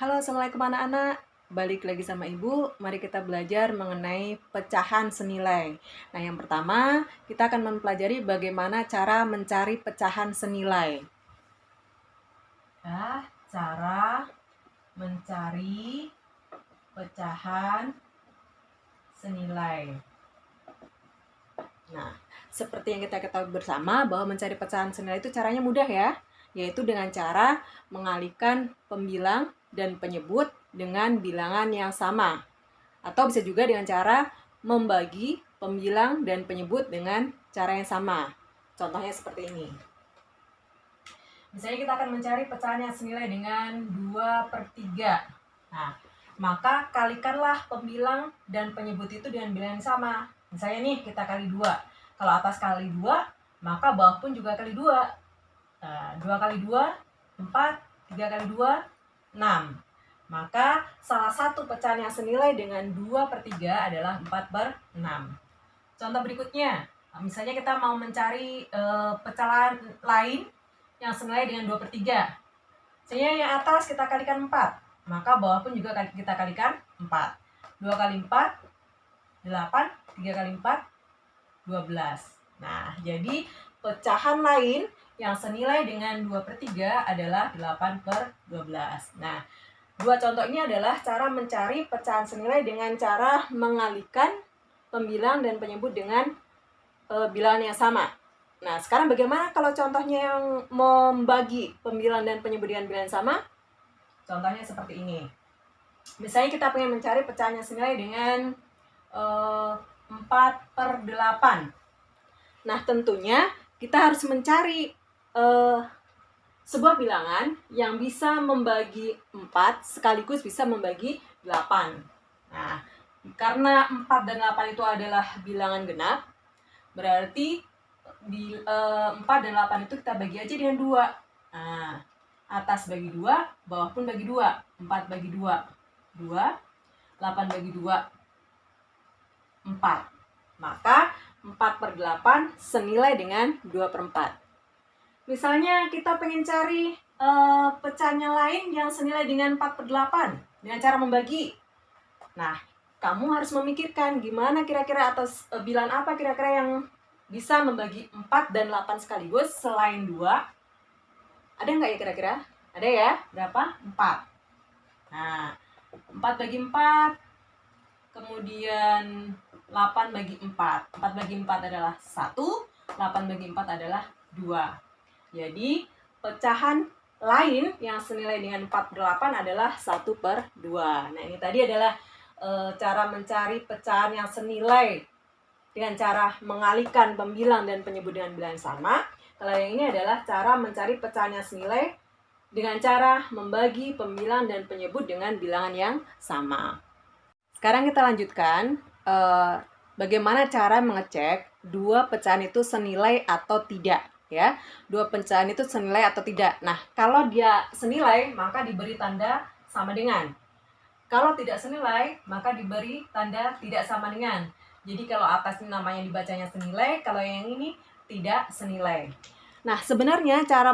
Halo, Assalamualaikum anak-anak. Balik lagi sama Ibu, mari kita belajar mengenai pecahan senilai. Nah, yang pertama, kita akan mempelajari bagaimana cara mencari pecahan senilai. Cara mencari pecahan senilai. Nah, seperti yang kita ketahui bersama bahwa mencari pecahan senilai itu caranya mudah ya, yaitu dengan cara mengalihkan pembilang dan penyebut dengan bilangan yang sama. Atau bisa juga dengan cara membagi pembilang dan penyebut dengan cara yang sama. Contohnya seperti ini. Misalnya kita akan mencari pecahan yang senilai dengan 2/3. Nah, maka kalikanlah pembilang dan penyebut itu dengan bilangan yang sama. Misalnya nih, kita kali 2. Kalau atas kali 2, maka bawah pun juga kali 2. Nah, 2 kali 2, 4. 3 kali 2, 6. Maka salah satu pecahan yang senilai dengan 2/3 adalah 4/6. Contoh berikutnya, misalnya kita mau mencari pecahan lain yang senilai dengan 2/3. Misalnya yang atas kita kalikan 4, maka bawah pun juga kita kalikan 4. 2 kali 4, 8. 3 kali 4, 12. Nah, jadi pecahan lain yang senilai dengan 2/3 adalah 8/12. Nah, dua contoh ini adalah cara mencari pecahan senilai dengan cara mengalihkan pembilang dan penyebut dengan bilangan yang sama. Nah, sekarang bagaimana kalau contohnya yang membagi pembilang dan penyebut dengan bilangan sama? Contohnya seperti ini. Misalnya kita pengen mencari pecahan yang senilai dengan 4/8. Nah, tentunya kita harus mencari sebuah bilangan yang bisa membagi 4 sekaligus bisa membagi 8. Nah, karena 4 dan 8 itu adalah bilangan genap, berarti 4 dan 8 itu kita bagi aja dengan 2. Nah, atas bagi 2, bawah pun bagi 2. 4 bagi 2, 2. 8 bagi 2, 4. Maka 4/8 senilai dengan 2/4. Misalnya kita pengen cari pecahannya lain yang senilai dengan 4/8 dengan cara membagi. Nah, kamu harus memikirkan gimana kira-kira atas bilangan apa kira-kira yang bisa membagi 4 dan 8 sekaligus selain 2. Ada nggak ya kira-kira? Ada ya? Berapa? 4. Nah, 4 bagi 4, kemudian 8 bagi 4. 4 bagi 4 adalah 1, 8 bagi 4 adalah 2. Jadi, pecahan lain yang senilai dengan 4/8 adalah 1/2. Nah, ini tadi adalah cara mencari pecahan yang senilai dengan cara mengalihkan pembilang dan penyebut dengan bilangan sama. Kalau yang ini adalah cara mencari pecahan yang senilai dengan cara membagi pembilang dan penyebut dengan bilangan yang sama. Sekarang kita lanjutkan bagaimana cara mengecek dua pecahan itu senilai atau tidak. Ya, dua pecahan itu senilai atau tidak. Nah, kalau dia senilai maka diberi tanda sama dengan. Kalau tidak senilai maka diberi tanda tidak sama dengan. Jadi kalau atas ini namanya dibacanya senilai, kalau yang ini tidak senilai. Nah, sebenarnya cara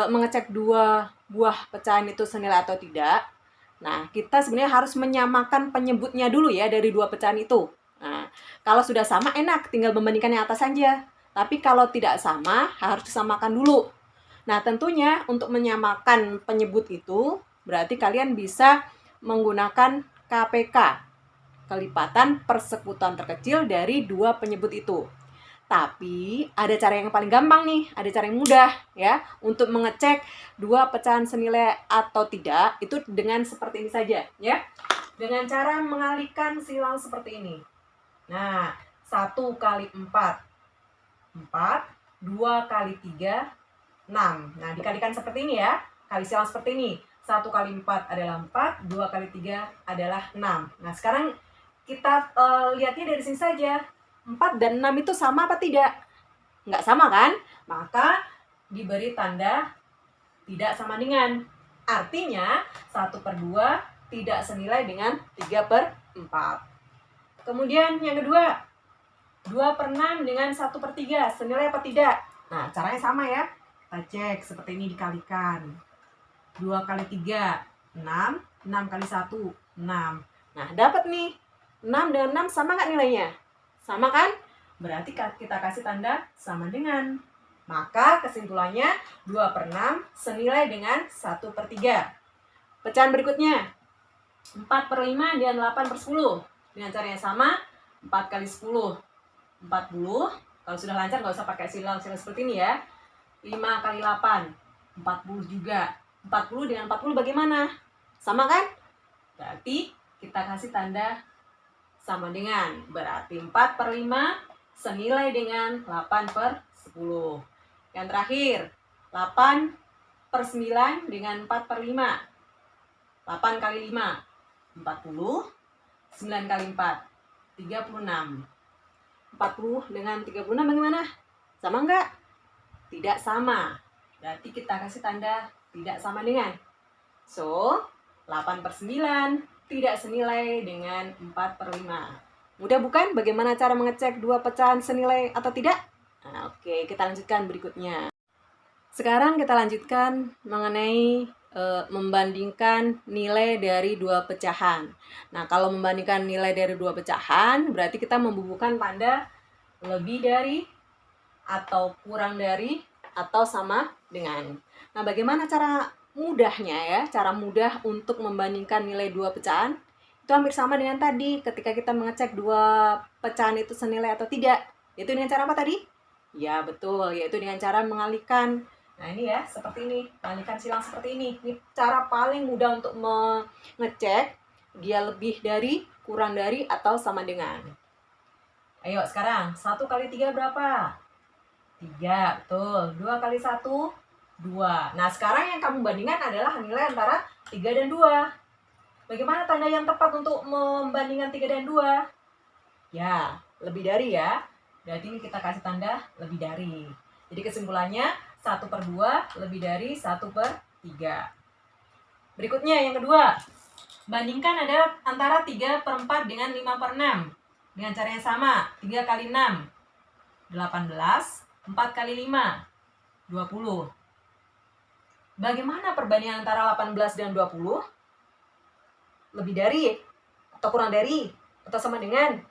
mengecek dua buah pecahan itu senilai atau tidak. Nah, kita sebenarnya harus menyamakan penyebutnya dulu ya dari dua pecahan itu. Nah, kalau sudah sama enak, tinggal membandingkan yang atas saja. Tapi kalau tidak sama, harus disamakan dulu. Nah, tentunya untuk menyamakan penyebut itu, berarti kalian bisa menggunakan KPK, kelipatan persekutuan terkecil dari dua penyebut itu. Tapi ada cara yang paling gampang nih, ada cara yang mudah ya untuk mengecek dua pecahan senilai atau tidak itu dengan seperti ini saja ya. Dengan cara mengalihkan silang seperti ini. Nah, 1 kali 4, 4, 2 kali 3, 6. Nah, dikalikan seperti ini ya. Kali silang seperti ini. 1 kali 4 adalah 4, 2 kali 3 adalah 6. Nah, sekarang kita lihatnya dari sini saja. 4 dan 6 itu sama apa tidak? Nggak sama kan? Maka diberi tanda tidak sama dengan. Artinya 1/2 tidak senilai dengan 3/4. Kemudian yang kedua, 2/6 dengan 1/3 senilai apa tidak? Nah, caranya sama ya. Kita cek seperti ini dikalikan. 2 kali 3, 6, 6 kali 1, 6. Nah, dapat nih. 6 dengan 6 sama nggak nilainya? Sama kan? Berarti kita kasih tanda sama dengan. Maka kesimpulannya 2/6 senilai dengan 1/3. Pecahan berikutnya. 4/5 dan 8/10. Dengan cara yang sama, 4 kali 10. 40. Kalau sudah lancar nggak usah pakai silang-silang seperti ini ya. 5 kali 8. 40 juga. 40 dengan 40 bagaimana? Sama kan? Berarti kita kasih tanda sama dengan. Berarti 4/5 senilai dengan 8/10. Yang terakhir, 8/9 dengan 4/5. 8 kali 5, 40. 9 kali 4, 36. 40 dengan 36 bagaimana? Sama enggak? Tidak sama. Berarti kita kasih tanda tidak sama dengan. So, 8/9 tidak senilai dengan 4/5. Mudah bukan bagaimana cara mengecek dua pecahan senilai atau tidak? Nah, oke, kita lanjutkan berikutnya. Sekarang kita lanjutkan mengenai membandingkan nilai dari dua pecahan. Nah, kalau membandingkan nilai dari dua pecahan, berarti kita membubuhkan tanda lebih dari, atau kurang dari, atau sama dengan. Nah, bagaimana cara mudahnya ya? Cara mudah untuk membandingkan nilai dua pecahan itu hampir sama dengan tadi ketika kita mengecek dua pecahan itu senilai atau tidak. Itu dengan cara apa tadi? Ya, betul, yaitu dengan cara mengalihkan. Nah, ini ya, seperti ini. Mengalihkan silang seperti ini. Ini cara paling mudah untuk mengecek dia lebih dari, kurang dari, atau sama dengan. Ayo sekarang, 1 kali 3 berapa? 3, betul. 2 kali 1, 2. Nah, sekarang yang kamu bandingkan adalah nilai antara 3 dan 2. Bagaimana tanda yang tepat untuk membandingkan 3 dan 2? Ya, lebih dari ya. Berarti ini kita kasih tanda lebih dari. Jadi kesimpulannya 1/2 lebih dari 1/3. Berikutnya yang kedua. Bandingkan ada antara 3/4 dengan 5/6. Dengan cara yang sama. 3 kali 6, 18. 4 kali 5, 20. Bagaimana perbandingan antara 18 dan 20? Lebih dari? Atau kurang dari? Atau sama dengan?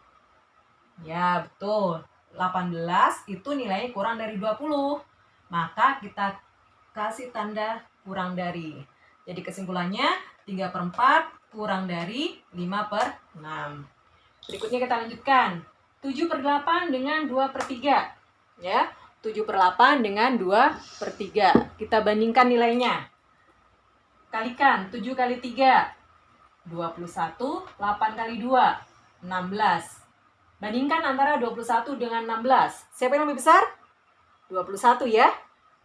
Ya, betul. 18 itu nilainya kurang dari 20. Maka kita kasih tanda kurang dari. Jadi kesimpulannya 3/4 kurang dari 5/6. Berikutnya kita lanjutkan. 7/8 dengan 2/3. Ya, 7/8 dengan 2/3. Kita bandingkan nilainya. Kalikan 7 kali 3, 21. 8 kali 2, 16. Bandingkan antara 21 dengan 16. Siapa yang lebih besar? 21 ya.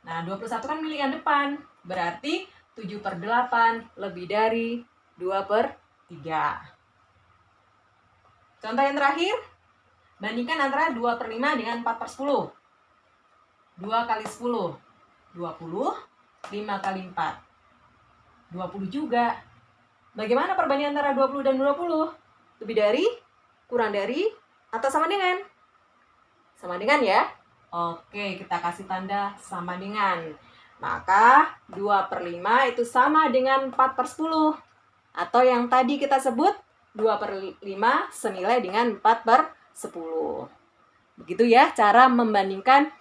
Nah, 21 kan milik yang depan. Berarti 7/8 lebih dari 2/3. Contoh yang terakhir. Bandingkan antara 2/5 dengan 4/10. 2 kali 10, 20. 5 kali 4, 20 juga. Bagaimana perbandingan antara 20 dan 20? Lebih dari, kurang dari, atau sama dengan? Sama dengan ya. Oke, kita kasih tanda sama dengan. Maka 2/5 itu sama dengan 4/10. Atau yang tadi kita sebut 2/5 senilai dengan 4/10. Begitu ya cara membandingkan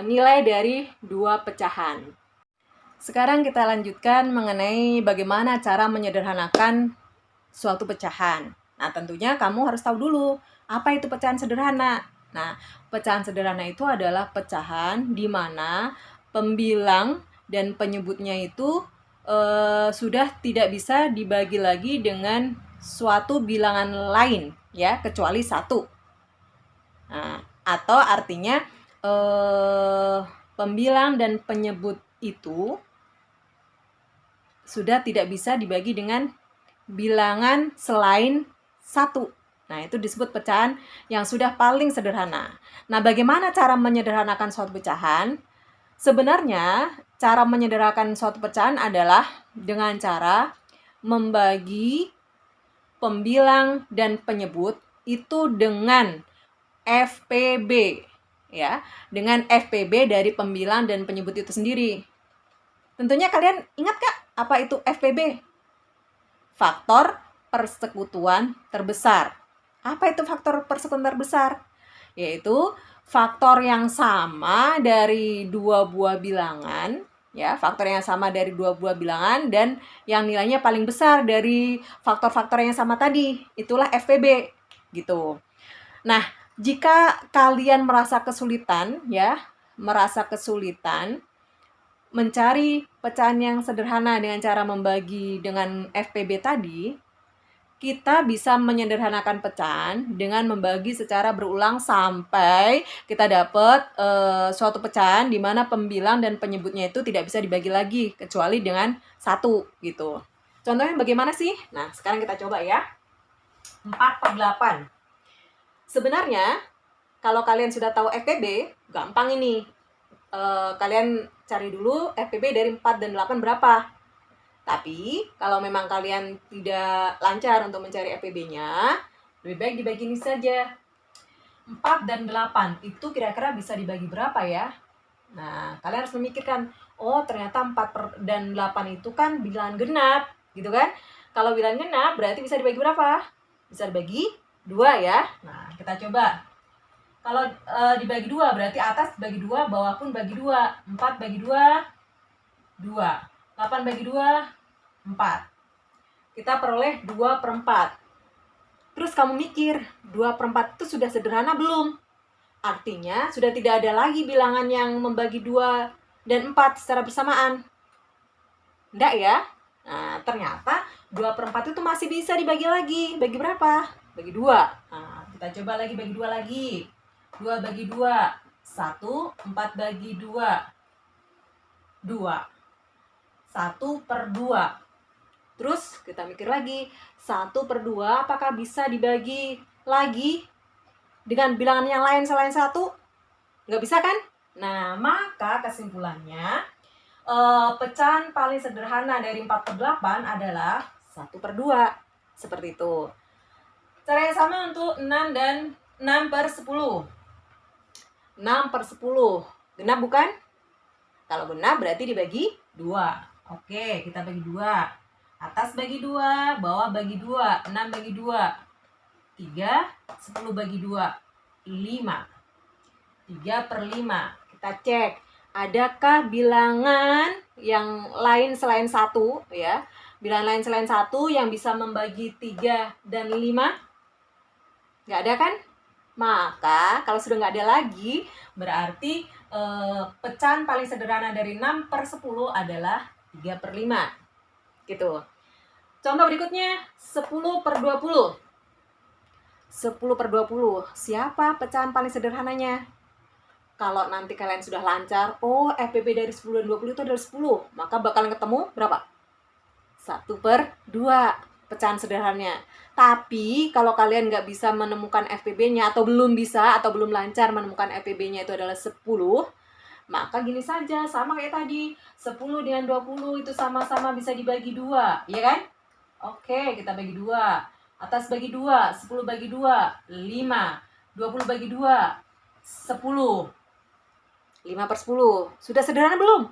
nilai dari dua pecahan. Sekarang kita lanjutkan mengenai bagaimana cara menyederhanakan suatu pecahan. Nah, tentunya kamu harus tahu dulu apa itu pecahan sederhana. Nah, pecahan sederhana itu adalah pecahan di mana pembilang dan penyebutnya itu sudah tidak bisa dibagi lagi dengan suatu bilangan lain, ya, kecuali 1. Nah, atau artinya pembilang dan penyebut itu sudah tidak bisa dibagi dengan bilangan selain 1. Nah, itu disebut pecahan yang sudah paling sederhana. Nah, bagaimana cara menyederhanakan suatu pecahan? Sebenarnya, cara menyederhanakan suatu pecahan adalah dengan cara membagi pembilang dan penyebut itu dengan FPB, ya, dengan FPB dari pembilang dan penyebut itu sendiri. Tentunya kalian ingat Kak, apa itu FPB? faktor persekutuan terbesar. Apa itu faktor persekutuan terbesar? Yaitu faktor yang sama dari dua buah bilangan, ya, faktor yang sama dari dua buah bilangan dan yang nilainya paling besar dari faktor-faktor yang sama tadi. Itulah FPB gitu. Nah, jika kalian merasa kesulitan mencari pecahan yang sederhana dengan cara membagi dengan FPB tadi, kita bisa menyederhanakan pecahan dengan membagi secara berulang sampai kita dapat suatu pecahan di mana pembilang dan penyebutnya itu tidak bisa dibagi lagi kecuali dengan 1 gitu. Contohnya bagaimana sih? Nah, sekarang kita coba ya. 4/8. Sebenarnya kalau kalian sudah tahu FPB, gampang ini. Kalian cari dulu FPB dari 4 dan 8 berapa. Tapi, kalau memang kalian tidak lancar untuk mencari FPB-nya, lebih baik dibagi ini saja. 4 dan 8, itu kira-kira bisa dibagi berapa ya? Nah, kalian harus memikirkan, oh ternyata 4 dan 8 itu kan bilangan genap, gitu kan? Kalau bilangan genap, berarti bisa dibagi berapa? Bisa dibagi 2 ya. Nah, kita coba. Kalau dibagi 2, berarti atas bagi 2, bawah pun bagi 2. 4 bagi 2, 2. 8 bagi 2, 4. Kita peroleh 2/4. Terus kamu mikir, 2/4 itu sudah sederhana belum? Artinya, sudah tidak ada lagi bilangan yang membagi 2 dan 4 secara bersamaan. Enggak ya? Nah, ternyata 2/4 itu masih bisa dibagi lagi. Bagi berapa? Bagi 2. Nah, kita coba lagi bagi 2 lagi. 2 bagi 2, 1. 4 bagi 2, 2. 1/2. Terus kita mikir lagi, 1/2 apakah bisa dibagi lagi dengan bilangan yang lain selain 1? Nggak bisa kan? Nah, maka kesimpulannya, pecahan paling sederhana dari 4/8 adalah 1/2. Seperti itu. Cara yang sama untuk 6 dan 6/10. 6/10. Genap bukan? Kalau genap berarti dibagi 2. Oke, kita bagi 2. Atas bagi 2, bawah bagi 2, 6 bagi 2, 3, 10 bagi 2, 5. 3/5. Kita cek, adakah bilangan yang lain selain 1 ya? Bilangan lain selain 1 yang bisa membagi 3 dan 5? Nggak ada kan? Maka kalau sudah nggak ada lagi, berarti pecahan paling sederhana dari 6/10 adalah 3/5. Gitu. Contoh berikutnya, 10/20. 10/20. Siapa pecahan paling sederhananya? Kalau nanti kalian sudah lancar, oh FPB dari 10 dan 20 itu adalah 10, maka bakalan ketemu berapa? 1/2 pecahan sederhananya. Tapi kalau kalian nggak bisa menemukan FPB-nya atau belum bisa atau belum lancar menemukan FPB-nya itu adalah 10, maka gini saja, sama kayak tadi. 10 dengan 20 itu sama-sama bisa dibagi 2, ya kan? Oke, kita bagi 2. Atas bagi 2, 10 bagi 2, 5. 20 bagi 2, 10. 5/10. Sudah sederhana belum?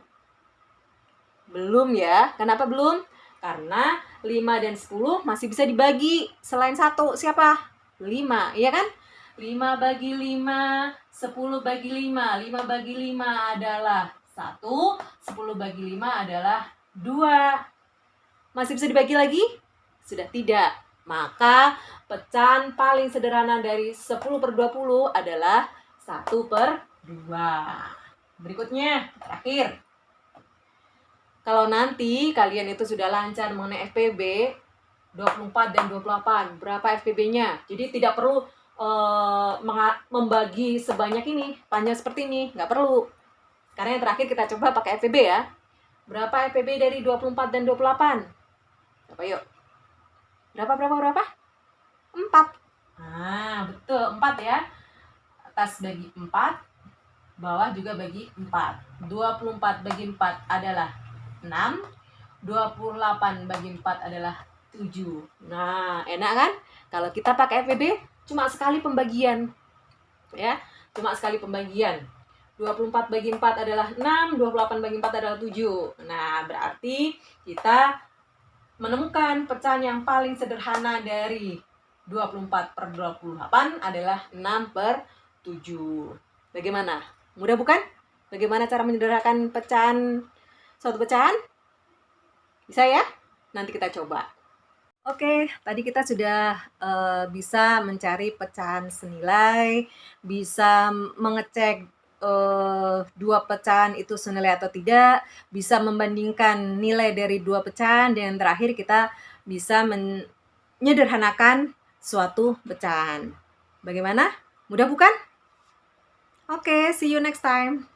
Belum ya. Kenapa belum? Karena 5 dan 10 masih bisa dibagi selain 1. Siapa? 5, iya kan? 5 bagi 5, 10 bagi 5. 5 bagi 5 adalah 1, 10 bagi 5 adalah 2. Masih bisa dibagi lagi? Sudah tidak. Maka pecahan paling sederhana dari 10/20 adalah 1/2. Berikutnya, terakhir. Kalau nanti kalian itu sudah lancar mengenai FPB 24 dan 28, berapa FPB-nya? Jadi tidak perlu membagi sebanyak ini, panjang seperti ini, nggak perlu. Sekarang yang terakhir kita coba pakai FPB ya. Berapa FPB dari 24 dan 28? Berapa yuk? Berapa? 4. Nah, betul, 4 ya. Atas bagi 4, bawah juga bagi 4. 24 bagi 4 adalah 6. 28 bagi 4 adalah 7. Nah, enak kan? Kalau kita pakai FPB, cuma sekali pembagian. Ya, cuma sekali pembagian. 24 bagi 4 adalah 6, 28 bagi 4 adalah 7. Nah, berarti kita menemukan pecahan yang paling sederhana dari 24/28 adalah 6/7. Bagaimana? Mudah bukan? Bagaimana cara menyederhanakan suatu pecahan? Bisa ya? Nanti kita coba. Oke, tadi kita sudah bisa mencari pecahan senilai, bisa mengecek dua pecahan itu senilai atau tidak, bisa membandingkan nilai dari dua pecahan, dan terakhir kita bisa menyederhanakan suatu pecahan. Bagaimana? Mudah bukan? Oke, see you next time.